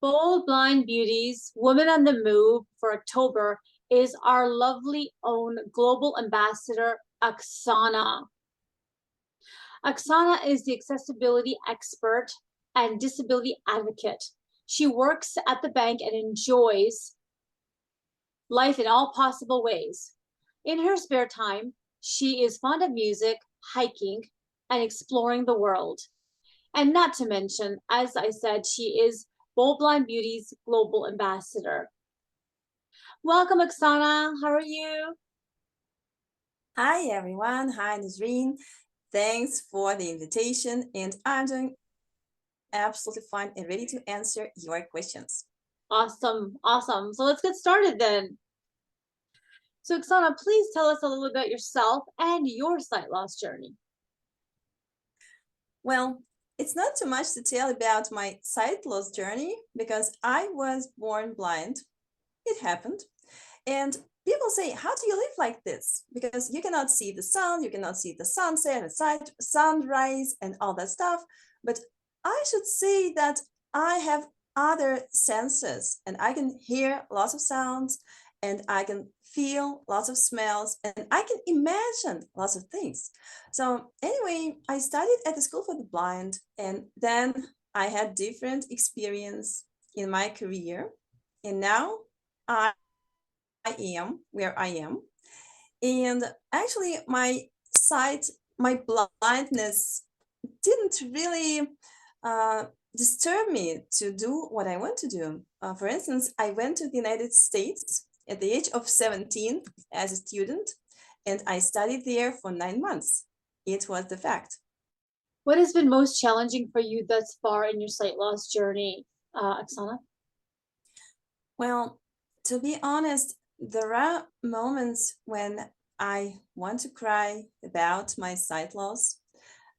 Bold Blind Beauties, Women on the Move for October is our lovely own global ambassador, Oksana. Oksana is the accessibility expert and disability advocate. She works at the bank and enjoys life in all possible ways. In her spare time, she is fond of music, hiking, and exploring the world. And not to mention, as I said, she is Bold Blind Beauty's global ambassador. Welcome, Oksana. How are you? Hi, everyone. Hi, Nazreen. Thanks for the invitation, and I'm doing absolutely fine and ready to answer your questions. Awesome. Awesome. So let's get started then. So, Oksana, please tell us a little about yourself and your sight loss journey. Well, it's not too much to tell about my sight loss journey because I was born blind. It happened. And people say, how do you live like this? Because you cannot see the sun, you cannot see the sunset and sunrise and all that stuff. But I should say that I have other senses and I can hear lots of sounds and I can feel lots of smells and I can imagine lots of things. So anyway, I studied at the School for the Blind, and then I had different experience in my career. And now I am where I am. And actually my blindness didn't really disturb me to do what I want to do. For instance, I went to the United States at the age of 17 as a student, and I studied there for 9 months. It was the fact. What has been most challenging for you thus far in your sight loss journey, Oksana? Well, to be honest, there are moments when I want to cry about my sight loss.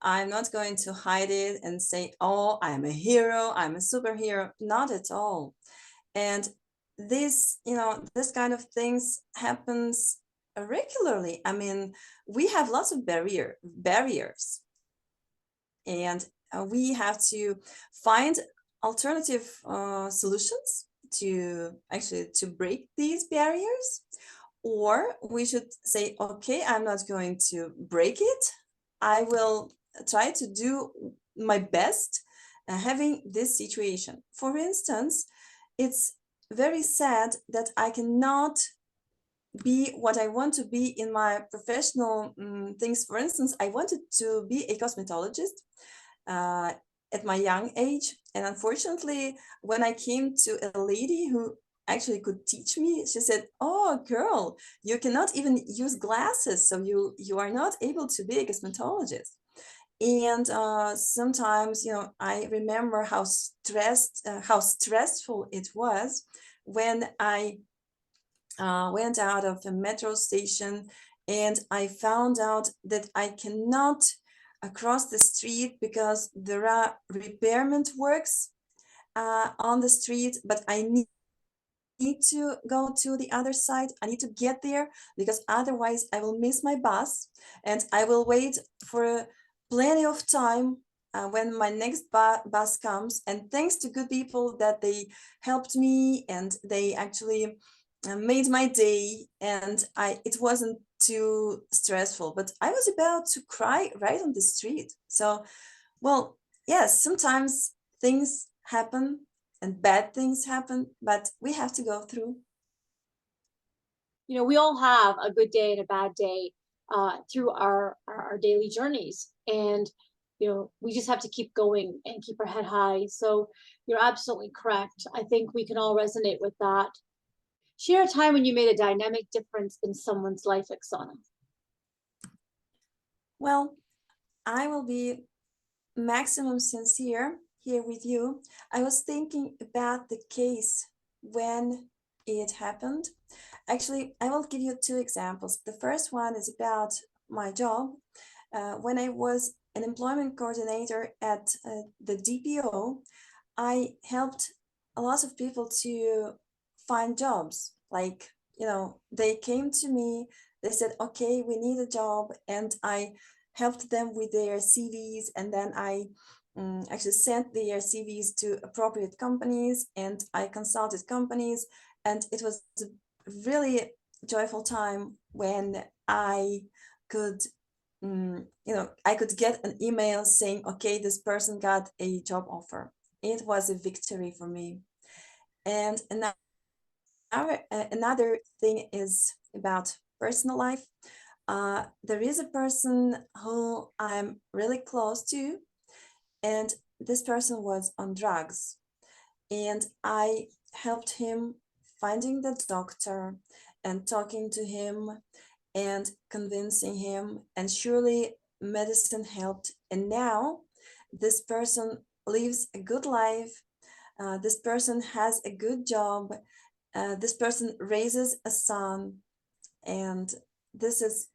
I'm not going to hide it and say, oh, I'm a hero, I'm a superhero. Not at all. And this kind of things happens regularly. I mean, we have lots of barriers, and we have to find alternative solutions to break these barriers. Or we should say, okay, I'm not going to break it. I will try to do my best having this situation. For instance, it's very sad that I cannot be what I want to be in my professional things. For instance, I wanted to be a cosmetologist uh, at my young age. And unfortunately, when I came to a lady who actually could teach me, she said, oh, girl, you cannot even use glasses, so you are not able to be a cosmetologist. And sometimes, I remember how stressful it was when I went out of a metro station and I found out that I cannot cross the street because there are repairment works on the street, but I need to go to the other side. I need to get there because otherwise I will miss my bus and I will wait for plenty of time when my next bus comes. And thanks to good people that they helped me and they actually made my day, and it wasn't too stressful, but I was about to cry right on the street. So, well, yes, sometimes things happen and bad things happen, but we have to go through. We all have a good day and a bad day through our daily journeys. And, we just have to keep going and keep our head high. So you're absolutely correct. I think we can all resonate with that. Share a time when you made a dynamic difference in someone's life, Oksana. Well, I will be maximum sincere here with you. I was thinking about the case when it happened. Actually, I will give you two examples. The first one is about my job. When I was an employment coordinator at the DPO, I helped a lot of people to find jobs. Like, they came to me, they said, okay, we need a job. And I helped them with their CVs. And then I actually sent their CVs to appropriate companies, and I consulted companies, and it was a really joyful time when I could I could get an email saying, okay, this person got a job offer. It was a victory for me. And another thing is about personal life. There is a person who I'm really close to, and this person was on drugs. And I helped him finding the doctor and talking to him and convincing him. And surely medicine helped. And now this person lives a good life. This person has a good job. This person raises a son, and this is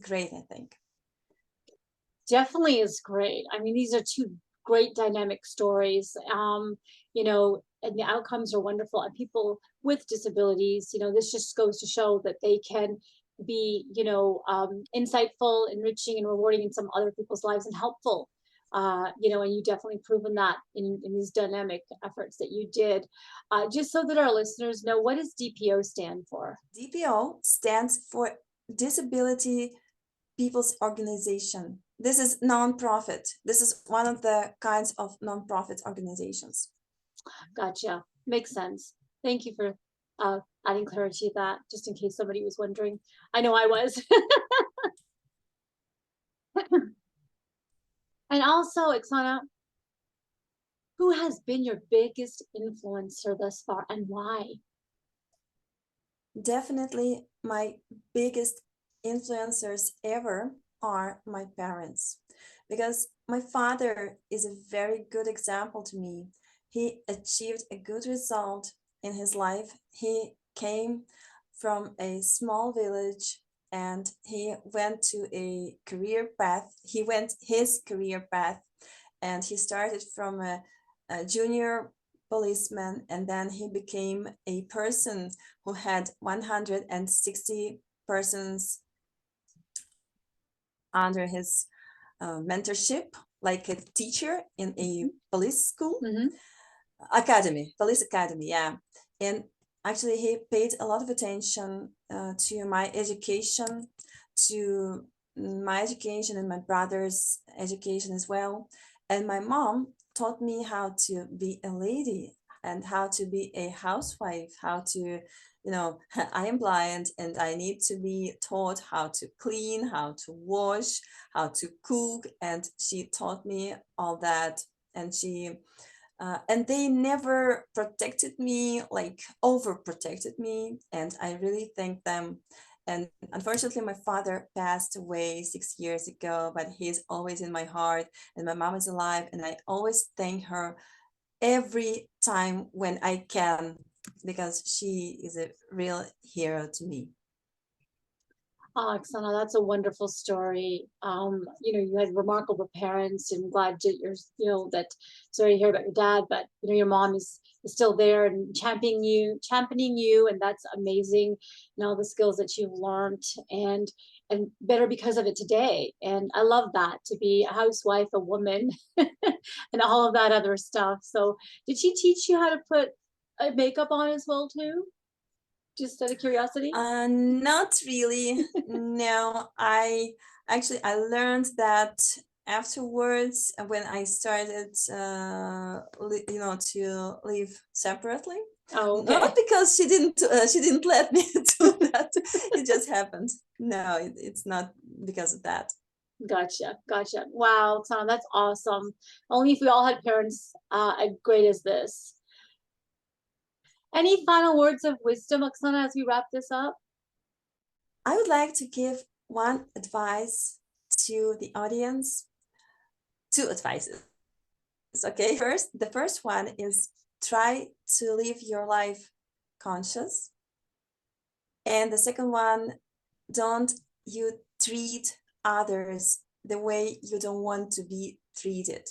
great, I think. Definitely is great. I mean, these are two great dynamic stories. And the outcomes are wonderful. And people with disabilities, this just goes to show that they can be, insightful, enriching, and rewarding in some other people's lives and helpful. And you definitely proven that in these dynamic efforts that you did. Just so that our listeners know, what does DPO stand for? DPO stands for Disability People's Organization. This is nonprofit. This is one of the kinds of nonprofit organizations. Gotcha. Makes sense. Thank you for adding clarity to that, just in case somebody was wondering. I know I was. And also, Oksana, who has been your biggest influencer thus far and why? Definitely my biggest influencers ever are my parents, because my father is a very good example to me. He achieved a good result in his life. He came from a small village and he went to a career path. He went his career path, and he started from a junior policeman, and then he became a person who had 160 persons under his mentorship, like a teacher in a police school. Police academy, yeah. And actually he paid a lot of attention to my education, to my education and my brother's education as well. And my mom taught me how to be a lady and how to be a housewife, how to, I am blind and I need to be taught how to clean, how to wash, how to cook. And she taught me all that. And they never protected me, like overprotected me, and I really thank them. And unfortunately my father passed away 6 years ago, but he's always in my heart, and my mom is alive, and I always thank her every time when I can, because she is a real hero to me. Oh, Oksana, that's a wonderful story. You had remarkable parents, and glad that that sorry to hear about your dad, but your mom is still there and championing you, and that's amazing. And all the skills that you've learned and better because of it today. And I love that, to be a housewife, a woman, and all of that other stuff. So did she teach you how to put makeup on as well too? Just out of curiosity? Not really. No, I learned that afterwards when I started, to live separately. Oh, okay. Not because she didn't let me do that. It just happened. No, it's not because of that. Gotcha. Wow, Tom, that's awesome. Only if we all had parents as great as this. Any final words of wisdom, Oksana, as we wrap this up? I would like to give one advice to the audience. Two advices. Okay, the first one is try to live your life conscious. And the second one, don't you treat others the way you don't want to be treated.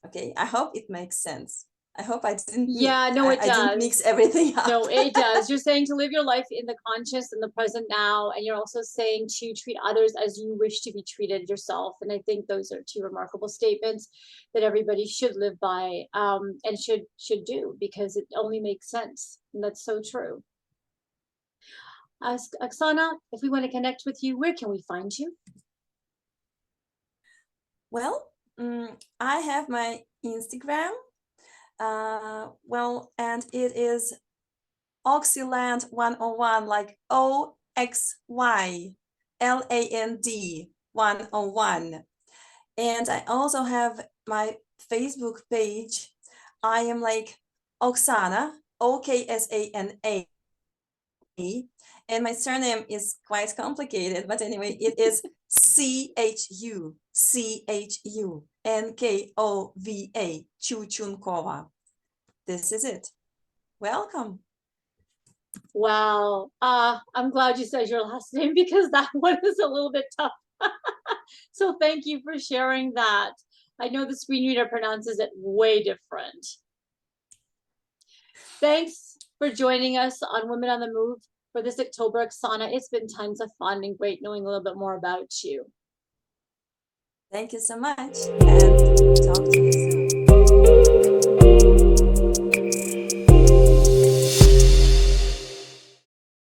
Okay, I hope it makes sense. I hope I didn't. Yeah, no, it I didn't does. mix everything up. No, it does. You're saying to live your life in the conscious and the present now, and you're also saying to treat others as you wish to be treated yourself. And I think those are two remarkable statements that everybody should live by, and should do, because it only makes sense. And that's so true. Oksana, if we want to connect with you, where can we find you? Well, I have my Instagram. Well, and it is Oxyland 101, like OXYLAND 101. And I also have my Facebook page. I am like Oksana, OKSANA. And my surname is quite complicated, but anyway, it is CHUNKOVA, Chuchunkova. This is it. Welcome. Wow. I'm glad you said your last name, because that one is a little bit tough. So thank you for sharing that. I know the screen reader pronounces it way different. Thanks for joining us on Women on the Move for this October, Oksana. It's been tons of fun and great knowing a little bit more about you. Thank you so much, and talk to you soon.